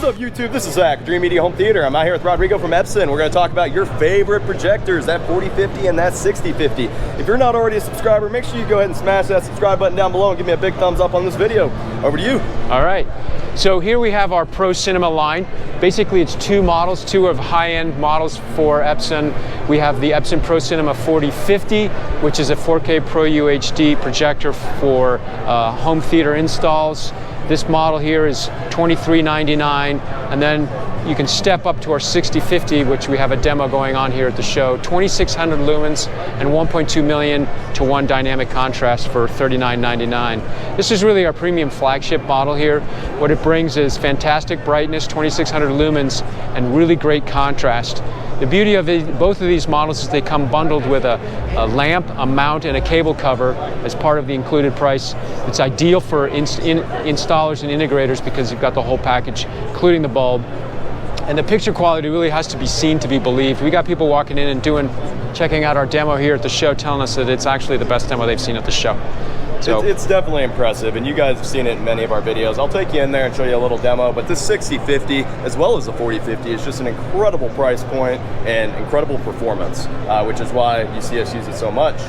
What is up, YouTube? This is Zach, Dreamedia Home Theater. I'm out here with Rodrigo from Epson. We're going to talk about your favorite projectors, that 4050 and that 6050. If you're not already a subscriber, make sure you go ahead and smash that subscribe button down below and give me a big thumbs up on this video. Over to you. All right. So here we have our Pro Cinema line. Basically, it's two models, two of high-end models for Epson. We have the Epson Pro Cinema 4050, which is a 4K Pro-UHD projector for home theater installs. This model here is $23.99, and then you can step up to our 6050, which we have a demo going on here at the show. 2600 lumens and 1.2 million to 1 dynamic contrast for $39.99. This is really our premium flagship model here. What it brings is fantastic brightness, 2600 lumens, and really great contrast. The beauty of both of these models is they come bundled with a lamp, a mount, and a cable cover as part of the included price. It's ideal for installers and integrators because you've got the whole package, including the bulb. And the picture quality really has to be seen to be believed. We got people walking in and checking out our demo here at the show, telling us that it's actually the best demo they've seen at the show. So it's definitely impressive, and you guys have seen it in many of our videos. I'll take you in there and show you a little demo, but this 6050 as well as the 4050 is just an incredible price point and incredible performance, which is why you see us use it so much.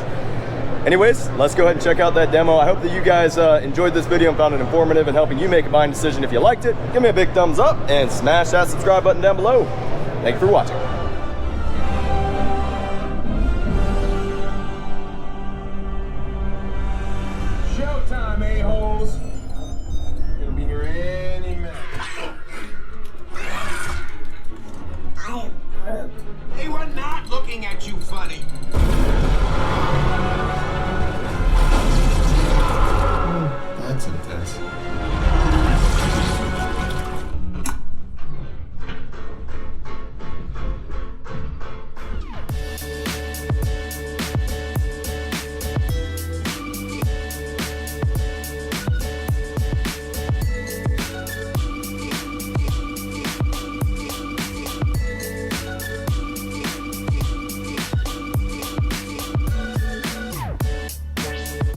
Anyways, let's go ahead and check out that demo. I hope that you guys enjoyed this video and found it informative and helping you make a buying decision. If you liked it, give me a big thumbs up and smash that subscribe button down below. Thank you for watching.